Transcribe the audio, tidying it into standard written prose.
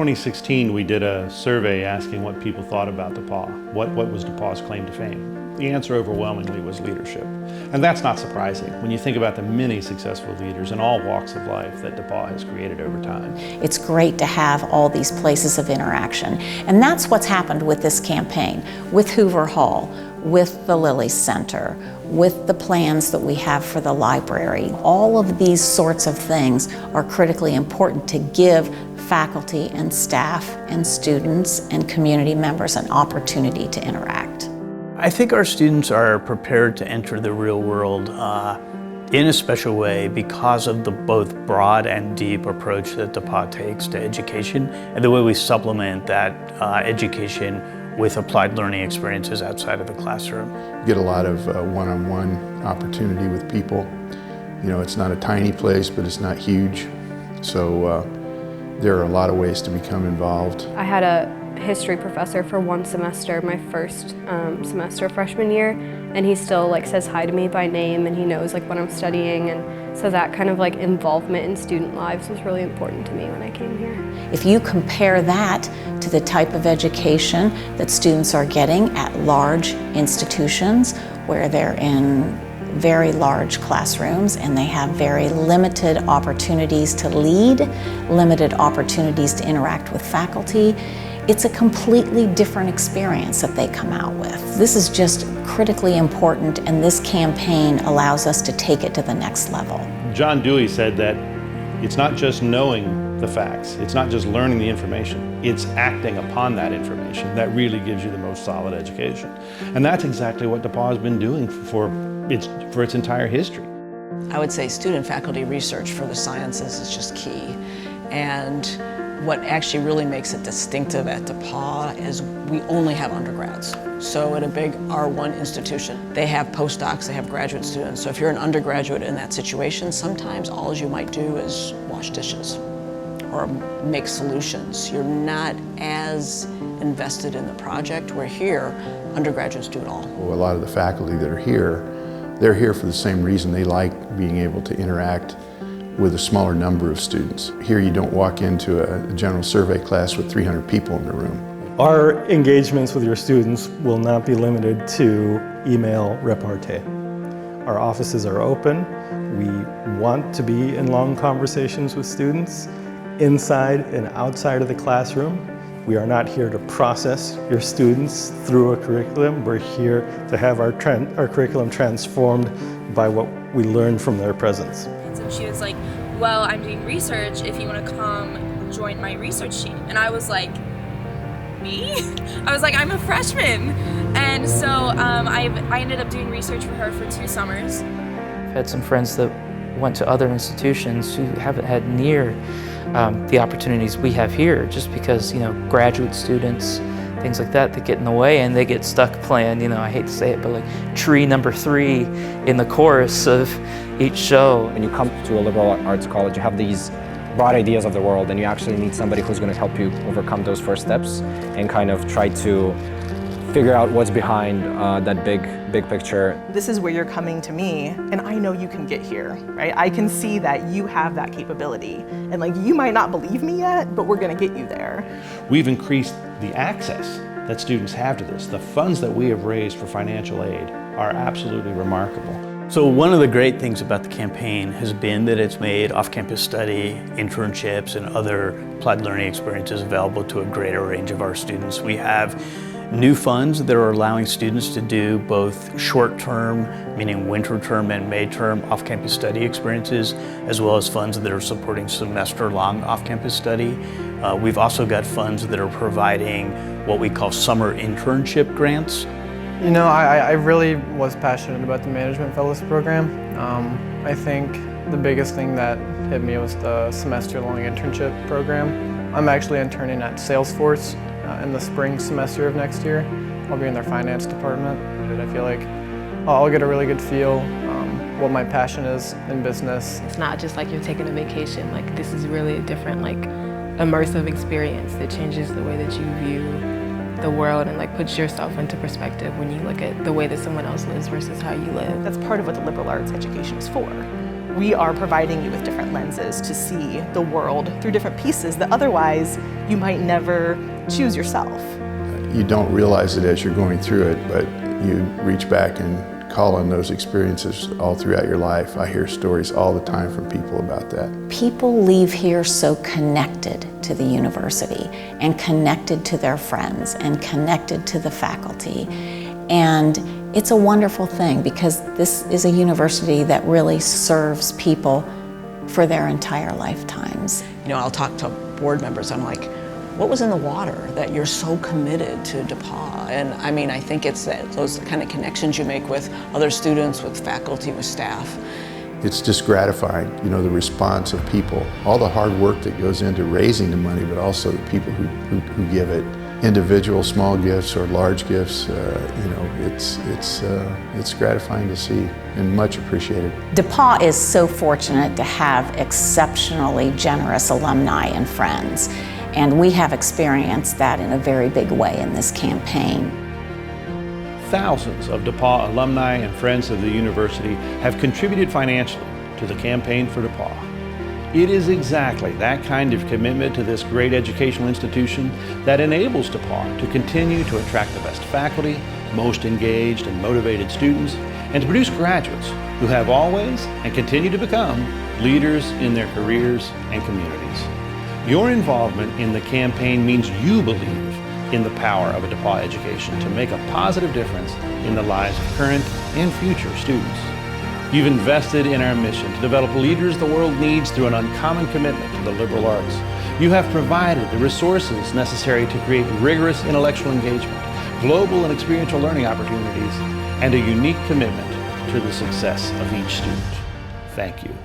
2016, we did a survey asking what people thought about DePauw. What was DePauw's claim to fame? The answer overwhelmingly was leadership. And that's not surprising when you think about the many successful leaders in all walks of life that DePauw has created over time. It's great to have all these places of interaction. And that's what's happened with this campaign, with Hoover Hall, with the Lilly Center, with the plans that we have for the library. All of these sorts of things are critically important to give faculty and staff and students and community members an opportunity to interact. I think our students are prepared to enter the real world in a special way because of the both broad and deep approach that DePauw takes to education and the way we supplement that education with applied learning experiences outside of the classroom. You get a lot of one-on-one opportunity with people. You know, it's not a tiny place, but it's not huge. So there are a lot of ways to become involved. I had a history professor for one semester, my first semester freshman year, and he still says hi to me by name, and he knows what I'm studying, and so that kind of involvement in student lives was really important to me when I came here. If you compare that to the type of education that students are getting at large institutions where they're in very large classrooms and they have very limited opportunities to lead, limited opportunities to interact with faculty, it's a completely different experience that they come out with. This is just critically important, and this campaign allows us to take it to the next level. John Dewey said that it's not just knowing the facts, it's not just learning the information, it's acting upon that information that really gives you the most solid education. And that's exactly what DePauw has been doing for its entire history. I would say student-faculty research for the sciences is just key. And what actually really makes it distinctive at DePauw is we only have undergrads. So at a big R1 institution, they have postdocs, they have graduate students. So if you're an undergraduate in that situation, sometimes all you might do is wash dishes or make solutions. You're not as invested in the project. Where here, undergraduates do it all. Well, a lot of the faculty that are here, they're here for the same reason. They like being able to interact with a smaller number of students. Here you don't walk into a general survey class with 300 people in the room. Our engagements with your students will not be limited to email repartee. Our offices are open. We want to be in long conversations with students inside and outside of the classroom. We are not here to process your students through a curriculum. We're here to have our curriculum transformed by what we learn from their presence. And she was like, well, I'm doing research if you want to come join my research team. And I was like, me? I was like, I'm a freshman. And so I ended up doing research for her for 2 summers. I've had some friends that went to other institutions who haven't had near the opportunities we have here, just because, graduate students, things like that get in the way and they get stuck playing, I hate to say it, but tree number 3 in the chorus of each show. When you come to a liberal arts college, you have these broad ideas of the world, and you actually need somebody who's going to help you overcome those first steps and kind of try to figure out what's behind that big picture. This is where you're coming to me, and I know you can get here, right? I can see that you have that capability, and you might not believe me yet, but we're going to get you there. We've increased the access that students have to this. The funds that we have raised for financial aid are absolutely remarkable. So one of the great things about the campaign has been that it's made off-campus study, internships, and other applied learning experiences available to a greater range of our students. We have new funds that are allowing students to do both short-term, meaning winter term and May term off-campus study experiences, as well as funds that are supporting semester-long off-campus study. We've also got funds that are providing what we call summer internship grants. I really was passionate about the Management Fellows program. I think the biggest thing that hit me was the semester-long internship program. I'm actually interning at Salesforce in the spring semester of next year. I'll be in their finance department. I feel like I'll get a really good feel what my passion is in business. It's not just you're taking a vacation. This is really a different immersive experience that changes the way that you view the world and puts yourself into perspective when you look at the way that someone else lives versus how you live. That's part of what the liberal arts education is for. We are providing you with different lenses to see the world through different pieces that otherwise you might never choose yourself. You don't realize it as you're going through it, but you reach back and call on those experiences all throughout your life. I hear stories all the time from people about that. People leave here so connected to the university and connected to their friends and connected to the faculty. And it's a wonderful thing because this is a university that really serves people for their entire lifetimes. You know, I'll talk to board members, I'm like, what was in the water that you're so committed to DePauw? And I mean, I think it's those kind of connections you make with other students, with faculty, with staff. It's just gratifying, you know, the response of people, all the hard work that goes into raising the money, but also the people who give it. Individual small gifts or large gifts, you know, it's gratifying to see and much appreciated. DePauw is so fortunate to have exceptionally generous alumni and friends. And we have experienced that in a very big way in this campaign. Thousands of DePauw alumni and friends of the university have contributed financially to the campaign for DePauw. It is exactly that kind of commitment to this great educational institution that enables DePauw to continue to attract the best faculty, most engaged and motivated students, and to produce graduates who have always and continue to become leaders in their careers and communities. Your involvement in the campaign means you believe in the power of a DePauw education to make a positive difference in the lives of current and future students. You've invested in our mission to develop leaders the world needs through an uncommon commitment to the liberal arts. You have provided the resources necessary to create rigorous intellectual engagement, global and experiential learning opportunities, and a unique commitment to the success of each student. Thank you.